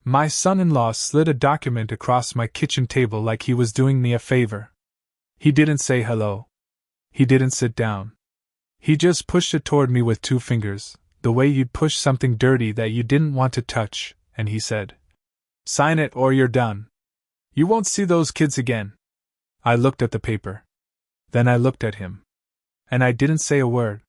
My son-in-law slid a document across my kitchen table like he was doing me a favor. He didn't say hello. He didn't sit down. He just pushed it toward me with 2 fingers, the way you'd push something dirty that you didn't want to touch, and he said, "Sign it or you're done. You won't see those kids again." I looked at the paper. Then I looked at him. And I didn't say a word.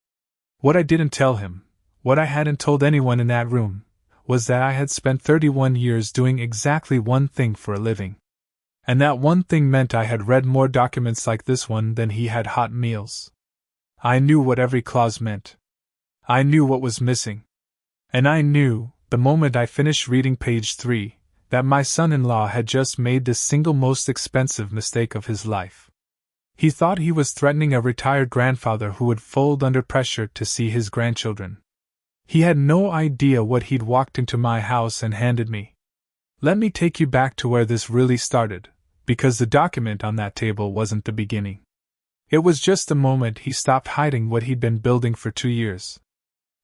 What I didn't tell him, what I hadn't told anyone in that room, was that I had spent 31 years doing exactly one thing for a living. And that one thing meant I had read more documents like this one than he had hot meals. I knew what every clause meant. I knew what was missing. And I knew, the moment I finished reading page 3, that my son-in-law had just made the single most expensive mistake of his life. He thought he was threatening a retired grandfather who would fold under pressure to see his grandchildren. He had no idea what he'd walked into my house and handed me. Let me take you back to where this really started, because the document on that table wasn't the beginning. It was just the moment he stopped hiding what he'd been building for 2 years.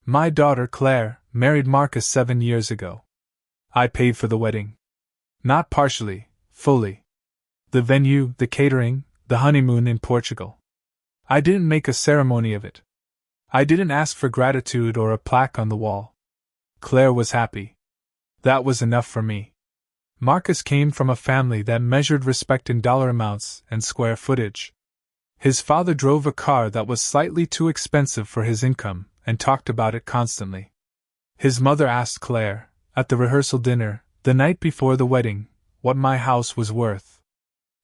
My daughter Claire married Marcus 7 years ago. I paid for the wedding. Not partially, fully. The venue, the catering, the honeymoon in Portugal. I didn't make a ceremony of it. I didn't ask for gratitude or a plaque on the wall. Claire was happy. That was enough for me. Marcus came from a family that measured respect in dollar amounts and square footage. His father drove a car that was slightly too expensive for his income and talked about it constantly. His mother asked Claire, at the rehearsal dinner, the night before the wedding, what my house was worth.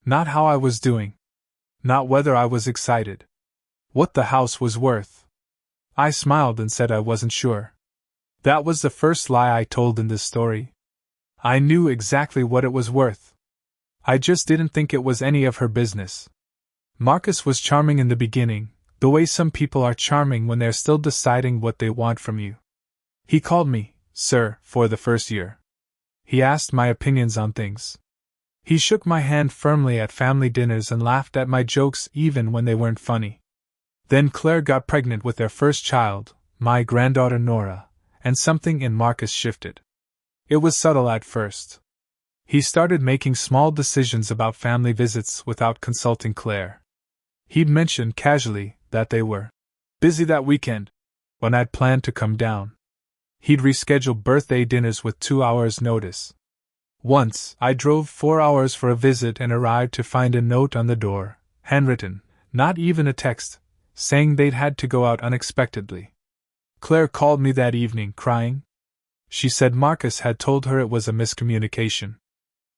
Not how I was doing. Not whether I was excited. What the house was worth. I smiled and said I wasn't sure. That was the first lie I told in this story. I knew exactly what it was worth. I just didn't think it was any of her business. Marcus was charming in the beginning, the way some people are charming when they're still deciding what they want from you. He called me, sir, for the first year. He asked my opinions on things. He shook my hand firmly at family dinners and laughed at my jokes even when they weren't funny. Then Claire got pregnant with their first child, my granddaughter Nora, and something in Marcus shifted. It was subtle at first. He started making small decisions about family visits without consulting Claire. He'd mentioned casually that they were busy that weekend, when I'd planned to come down. He'd reschedule birthday dinners with 2 hours' notice. Once, I drove 4 hours for a visit and arrived to find a note on the door, handwritten, not even a text, saying they'd had to go out unexpectedly. Claire called me that evening, crying. She said Marcus had told her it was a miscommunication.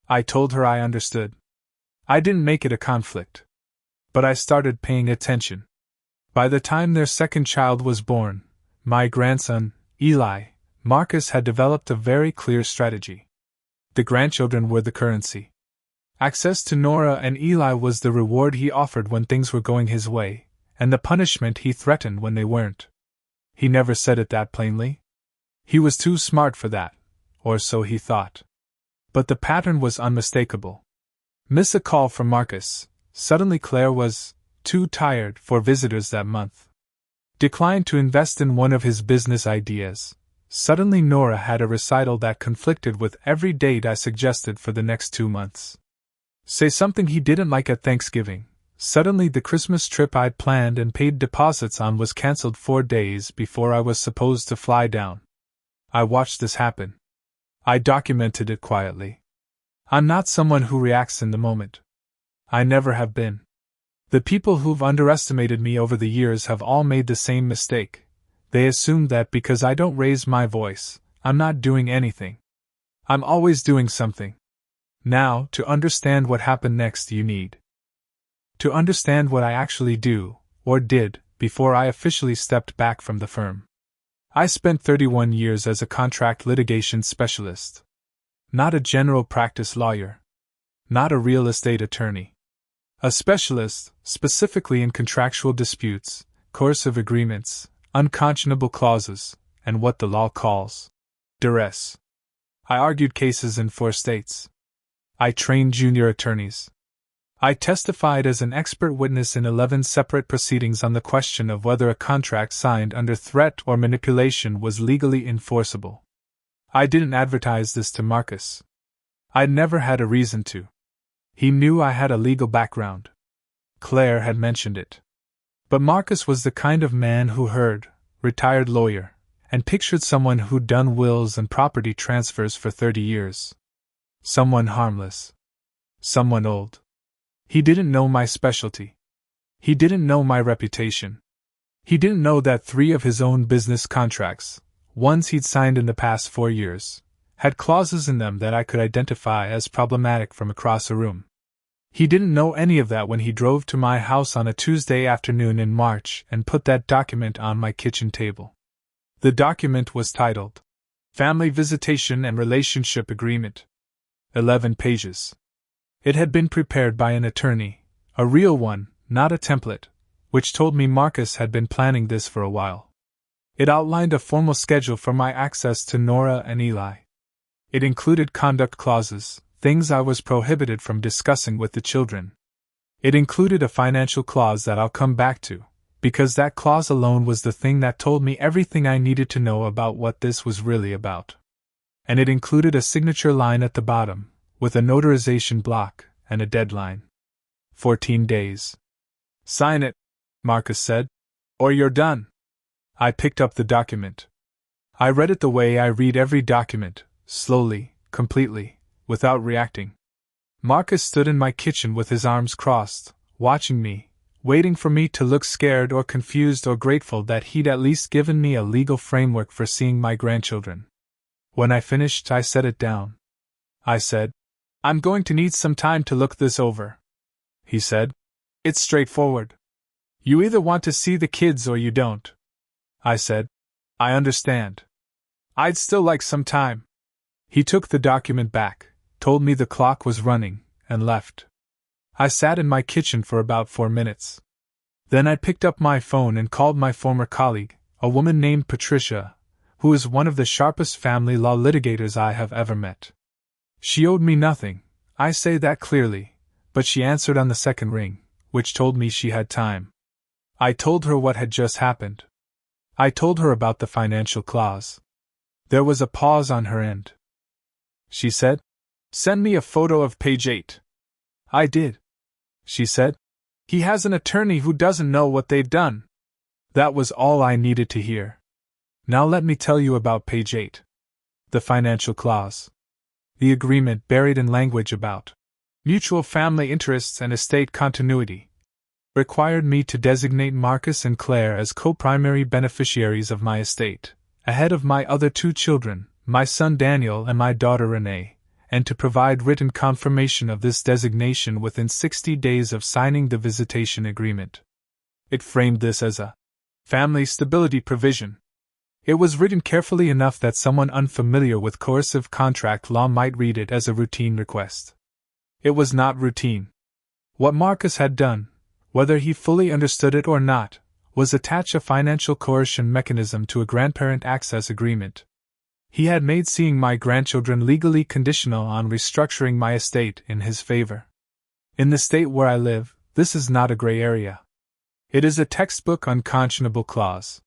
I told her I understood. I didn't make it a conflict. But I started paying attention. By the time their second child was born, my grandson, Eli, Marcus had developed a very clear strategy. The grandchildren were the currency. Access to Nora and Eli was the reward he offered when things were going his way, and the punishment he threatened when they weren't. He never said it that plainly. He was too smart for that, or so he thought. But the pattern was unmistakable. Miss a call from Marcus. Suddenly Claire was too tired for visitors that month. Declined to invest in one of his business ideas. Suddenly Nora had a recital that conflicted with every date I suggested for the next 2 months. Say something he didn't like at Thanksgiving. Suddenly the Christmas trip I'd planned and paid deposits on was cancelled 4 days before I was supposed to fly down. I watched this happen. I documented it quietly. I'm not someone who reacts in the moment. I never have been. The people who've underestimated me over the years have all made the same mistake. They assume that because I don't raise my voice, I'm not doing anything. I'm always doing something. Now, to understand what happened next, you need to understand what I actually do, or did, before I officially stepped back from the firm. I spent 31 years as a contract litigation specialist. Not a general practice lawyer. Not a real estate attorney. A specialist, specifically in contractual disputes, coercive agreements, unconscionable clauses, and what the law calls duress. I argued cases in 4 states. I trained junior attorneys. I testified as an expert witness in 11 separate proceedings on the question of whether a contract signed under threat or manipulation was legally enforceable. I didn't advertise this to Marcus. I'd never had a reason to. He knew I had a legal background. Claire had mentioned it. But Marcus was the kind of man who heard, retired lawyer, and pictured someone who'd done wills and property transfers for 30 years. Someone harmless. Someone old. He didn't know my specialty. He didn't know my reputation. He didn't know that 3 of his own business contracts, ones he'd signed in the past 4 years, had clauses in them that I could identify as problematic from across a room. He didn't know any of that when he drove to my house on a Tuesday afternoon in March and put that document on my kitchen table. The document was titled, Family Visitation and Relationship Agreement. 11 pages. It had been prepared by an attorney, a real one, not a template, which told me Marcus had been planning this for a while. It outlined a formal schedule for my access to Nora and Eli. It included conduct clauses, things I was prohibited from discussing with the children. It included a financial clause that I'll come back to, because that clause alone was the thing that told me everything I needed to know about what this was really about. And it included a signature line at the bottom, with a notarization block and a deadline. 14 days. Sign it, Marcus said, or you're done. I picked up the document. I read it the way I read every document, slowly, completely, without reacting. Marcus stood in my kitchen with his arms crossed, watching me, waiting for me to look scared or confused or grateful that he'd at least given me a legal framework for seeing my grandchildren. When I finished, I set it down. I said, I'm going to need some time to look this over. He said, It's straightforward. You either want to see the kids or you don't. I said, I understand. I'd still like some time. He took the document back, told me the clock was running, and left. I sat in my kitchen for about 4 minutes. Then I picked up my phone and called my former colleague, a woman named Patricia, who is one of the sharpest family law litigators I have ever met. She owed me nothing, I say that clearly, but she answered on the second ring, which told me she had time. I told her what had just happened. I told her about the financial clause. There was a pause on her end. She said, Send me a photo of page 8. I did. She said, He has an attorney who doesn't know what they've done. That was all I needed to hear. Now let me tell you about page 8. The financial clause. The agreement buried in language about mutual family interests and estate continuity required me to designate Marcus and Claire as co-primary beneficiaries of my estate, ahead of my other 2 children, my son Daniel and my daughter Renee, and to provide written confirmation of this designation within 60 days of signing the visitation agreement. It framed this as a family stability provision. It was written carefully enough that someone unfamiliar with coercive contract law might read it as a routine request. It was not routine. What Marcus had done, whether he fully understood it or not, was attach a financial coercion mechanism to a grandparent access agreement. He had made seeing my grandchildren legally conditional on restructuring my estate in his favor. In the state where I live, this is not a gray area. It is a textbook unconscionable clause.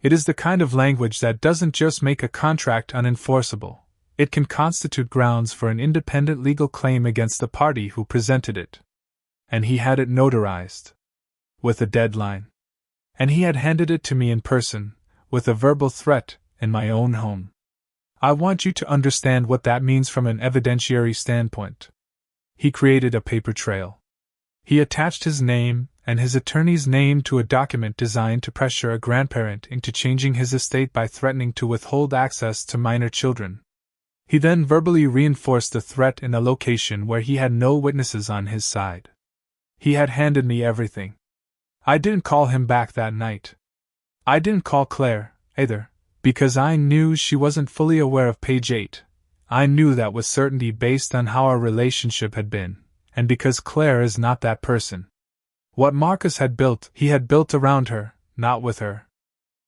It is the kind of language that doesn't just make a contract unenforceable, it can constitute grounds for an independent legal claim against the party who presented it. And he had it notarized. With a deadline. And he had handed it to me in person, with a verbal threat, in my own home. I want you to understand what that means from an evidentiary standpoint. He created a paper trail. He attached his name and his attorney's name to a document designed to pressure a grandparent into changing his estate by threatening to withhold access to minor children. He then verbally reinforced the threat in a location where he had no witnesses on his side. He had handed me everything. I didn't call him back that night. I didn't call Claire, either, because I knew she wasn't fully aware of page 8. I knew that with certainty based on how our relationship had been, and because Claire is not that person. What Marcus had built, he had built around her, not with her.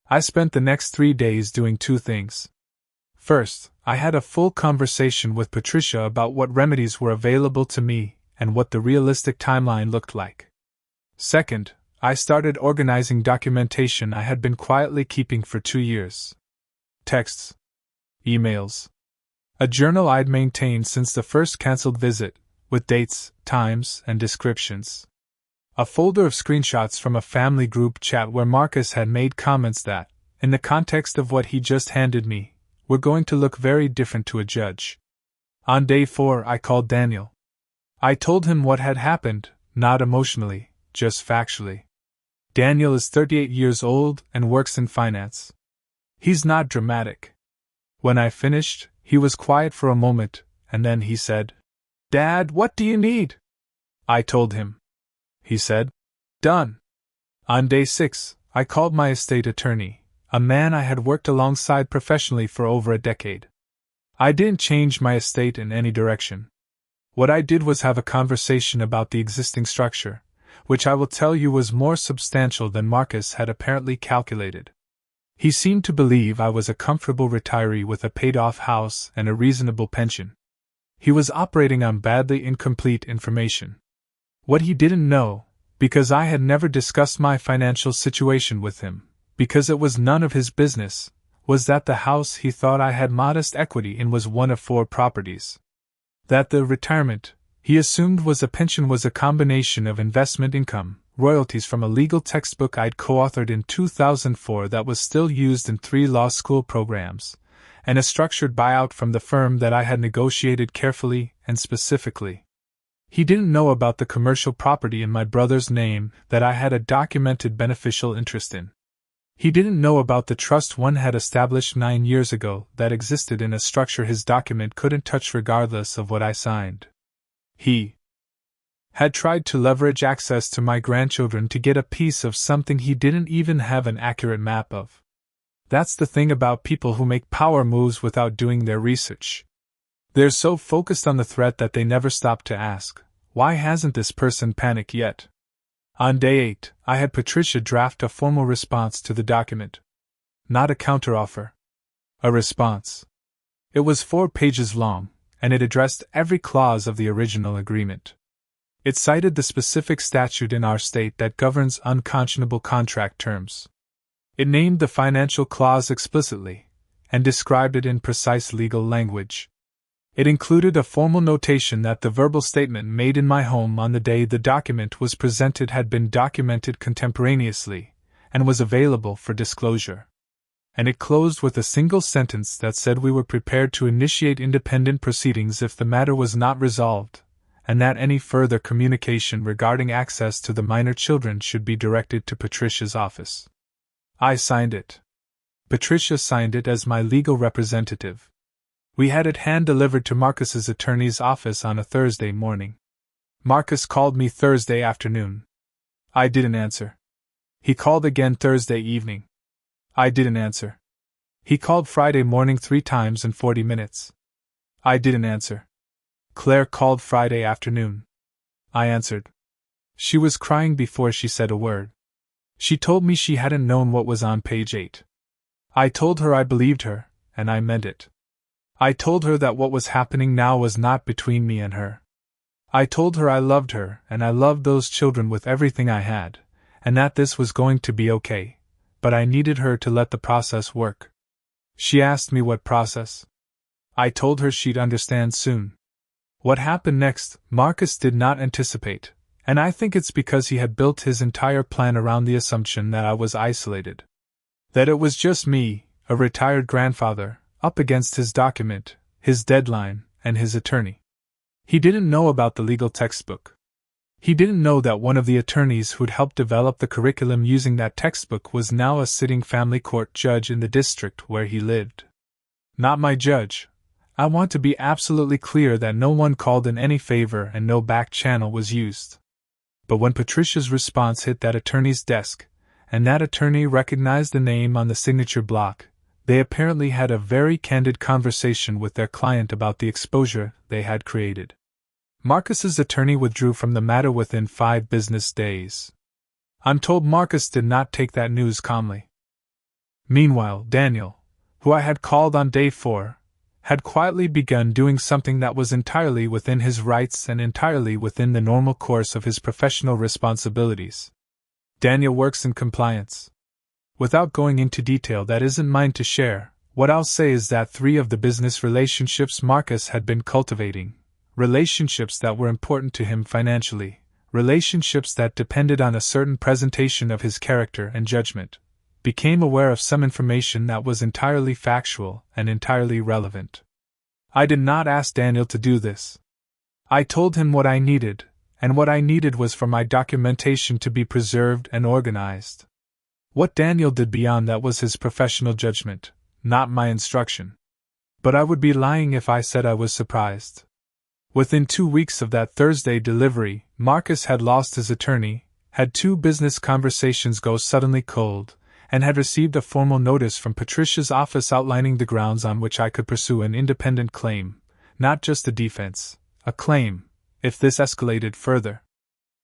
I spent the next 3 days doing 2 things. First, I had a full conversation with Patricia about what remedies were available to me and what the realistic timeline looked like. Second, I started organizing documentation I had been quietly keeping for 2 years. Texts. emails. A journal I'd maintained since the first cancelled visit, with dates, times, and descriptions. A folder of screenshots from a family group chat where Marcus had made comments that, in the context of what he just handed me, were going to look very different to a judge. On day 4, I called Daniel. I told him what had happened, not emotionally, just factually. Daniel is 38 years old and works in finance. He's not dramatic. When I finished, he was quiet for a moment, and then he said, "Dad, what do you need?" I told him. He said, "Done." On day 6, I called my estate attorney, a man I had worked alongside professionally for over a decade. I didn't change my estate in any direction. What I did was have a conversation about the existing structure, which I will tell you was more substantial than Marcus had apparently calculated. He seemed to believe I was a comfortable retiree with a paid-off house and a reasonable pension. He was operating on badly incomplete information. What he didn't know, because I had never discussed my financial situation with him, because it was none of his business, was that the house he thought I had modest equity in was one of 4 properties. That the retirement he assumed was a pension was a combination of investment income, royalties from a legal textbook I'd co-authored in 2004 that was still used in 3 law school programs, and a structured buyout from the firm that I had negotiated carefully and specifically. He didn't know about the commercial property in my brother's name that I had a documented beneficial interest in. He didn't know about the trust one had established 9 years ago that existed in a structure his document couldn't touch regardless of what I signed. He had tried to leverage access to my grandchildren to get a piece of something he didn't even have an accurate map of. That's the thing about people who make power moves without doing their research. They're so focused on the threat that they never stop to ask, why hasn't this person panicked yet? On day 8, I had Patricia draft a formal response to the document. Not a counteroffer. A response. It was 4 pages long, and it addressed every clause of the original agreement. It cited the specific statute in our state that governs unconscionable contract terms. It named the financial clause explicitly, and described it in precise legal language. It included a formal notation that the verbal statement made in my home on the day the document was presented had been documented contemporaneously, and was available for disclosure. And it closed with a single sentence that said we were prepared to initiate independent proceedings if the matter was not resolved, and that any further communication regarding access to the minor children should be directed to Patricia's office. I signed it. Patricia signed it as my legal representative. We had it hand-delivered to Marcus's attorney's office on a Thursday morning. Marcus called me Thursday afternoon. I didn't answer. He called again Thursday evening. I didn't answer. He called Friday morning 3 times in 40 minutes. I didn't answer. Claire called Friday afternoon. I answered. She was crying before she said a word. She told me she hadn't known what was on page 8. I told her I believed her, and I meant it. I told her that what was happening now was not between me and her. I told her I loved her, and I loved those children with everything I had, and that this was going to be okay, but I needed her to let the process work. She asked me what process. I told her she'd understand soon. What happened next, Marcus did not anticipate, and I think it's because he had built his entire plan around the assumption that I was isolated. That it was just me, a retired grandfather, up against his document, his deadline, and his attorney. He didn't know about the legal textbook. He didn't know that one of the attorneys who'd helped develop the curriculum using that textbook was now a sitting family court judge in the district where he lived. Not my judge. I want to be absolutely clear that no one called in any favor and no back channel was used. But when Patricia's response hit that attorney's desk, and that attorney recognized the name on the signature block, they apparently had a very candid conversation with their client about the exposure they had created. Marcus's attorney withdrew from the matter within 5 business days. I'm told Marcus did not take that news calmly. Meanwhile, Daniel, who I had called on day 4, had quietly begun doing something that was entirely within his rights and entirely within the normal course of his professional responsibilities. Daniel works in compliance. Without going into detail that isn't mine to share, What I'll say is that 3 of the business relationships Marcus had been cultivating, relationships that were important to him financially, relationships that depended on a certain presentation of his character and judgment, became aware of some information that was entirely factual and entirely relevant. I did not ask Daniel to do this. I told him what I needed, and what I needed was for my documentation to be preserved and organized. What Daniel did beyond that was his professional judgment, not my instruction. But I would be lying if I said I was surprised. Within 2 weeks of that Thursday delivery, Marcus had lost his attorney, had 2 business conversations go suddenly cold, and had received a formal notice from Patricia's office outlining the grounds on which I could pursue an independent claim, not just a defense, a claim, if this escalated further.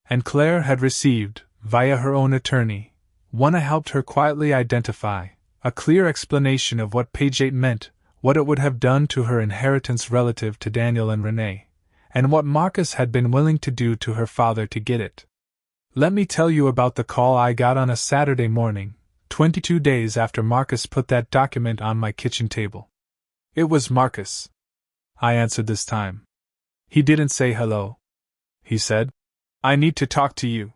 And Claire had received, via her own attorney, one I helped her quietly identify, a clear explanation of what page 8 meant, what it would have done to her inheritance relative to Daniel and Renee, and what Marcus had been willing to do to her father to get it. Let me tell you about the call I got on a Saturday morning, 22 days after Marcus put that document on my kitchen table. It was Marcus. I answered this time. He didn't say hello. He said, "I need to talk to you."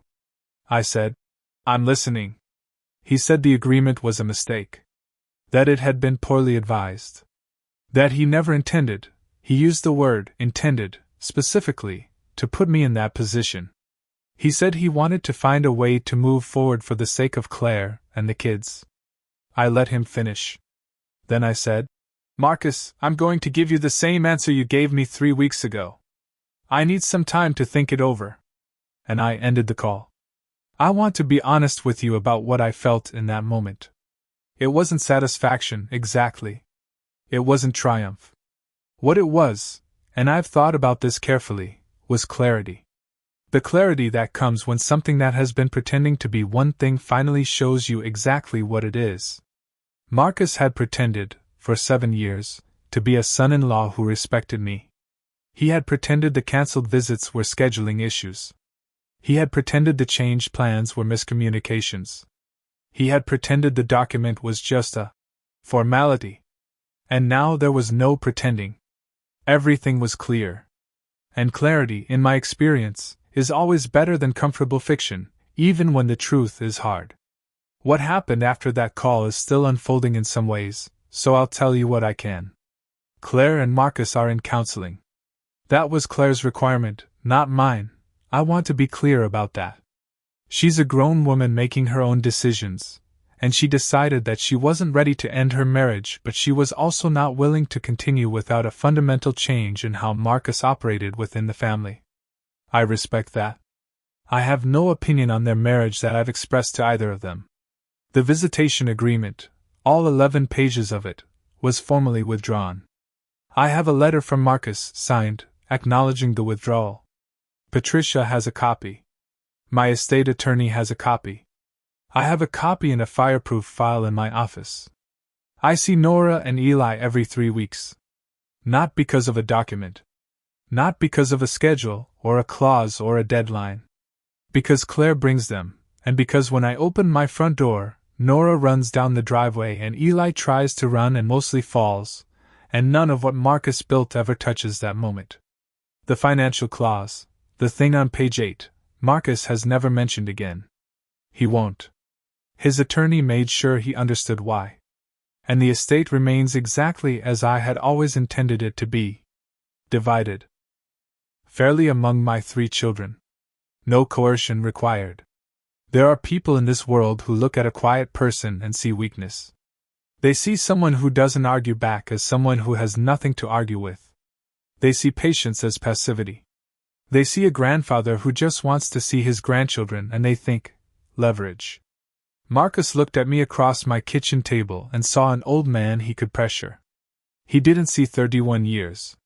I said, "I'm listening." He said the agreement was a mistake. That it had been poorly advised. That he never intended, he used the word intended, specifically, to put me in that position. He said he wanted to find a way to move forward for the sake of Claire and the kids. I let him finish. Then I said, "Marcus, I'm going to give you the same answer you gave me 3 weeks ago. I need some time to think it over." And I ended the call. I want to be honest with you about what I felt in that moment. It wasn't satisfaction, exactly. It wasn't triumph. What it was, and I've thought about this carefully, was clarity. The clarity that comes when something that has been pretending to be one thing finally shows you exactly what it is. Marcus had pretended, for 7 years, to be a son-in-law who respected me. He had pretended the cancelled visits were scheduling issues. He had pretended the changed plans were miscommunications. He had pretended the document was just a formality. And now there was no pretending. Everything was clear. And clarity, in my experience, is always better than comfortable fiction, even when the truth is hard. What happened after that call is still unfolding in some ways, so I'll tell you what I can. Claire and Marcus are in counseling. That was Claire's requirement, not mine. I want to be clear about that. She's a grown woman making her own decisions, and she decided that she wasn't ready to end her marriage, but she was also not willing to continue without a fundamental change in how Marcus operated within the family. I respect that. I have no opinion on their marriage that I've expressed to either of them. The visitation agreement, all 11 pages of it, was formally withdrawn. I have a letter from Marcus, signed, acknowledging the withdrawal. Patricia has a copy. My estate attorney has a copy. I have a copy in a fireproof file in my office. I see Nora and Eli every 3 weeks. Not because of a document. Not because of a schedule, or a clause, or a deadline. Because Claire brings them, and because when I open my front door, Nora runs down the driveway and Eli tries to run and mostly falls, and none of what Marcus built ever touches that moment. The financial clause, the thing on page 8, Marcus has never mentioned again. He won't. His attorney made sure he understood why. And the estate remains exactly as I had always intended it to be. Divided fairly among my 3 children. No coercion required. There are people in this world who look at a quiet person and see weakness. They see someone who doesn't argue back as someone who has nothing to argue with. They see patience as passivity. They see a grandfather who just wants to see his grandchildren and they think, leverage. Marcus looked at me across my kitchen table and saw an old man he could pressure. He didn't see 31 years.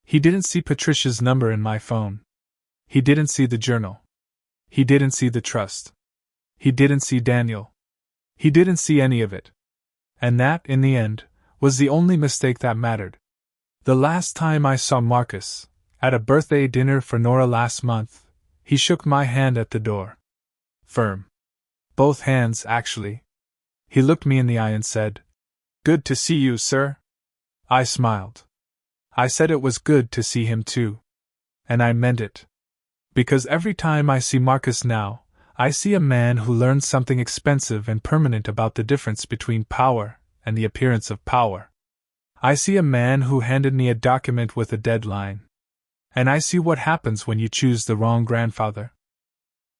He didn't see Patricia's number in my phone. He didn't see the journal. He didn't see the trust. He didn't see Daniel. He didn't see any of it. And that, in the end, was the only mistake that mattered. The last time I saw Marcus, at a birthday dinner for Nora last month, he shook my hand at the door. Firm. Both hands, actually. He looked me in the eye and said, Good to see you, sir. I smiled. I said it was good to see him too. And I meant it. Because every time I see Marcus now, I see a man who learned something expensive and permanent about the difference between power and the appearance of power. I see a man who handed me a document with a deadline. And I see what happens when you choose the wrong grandfather.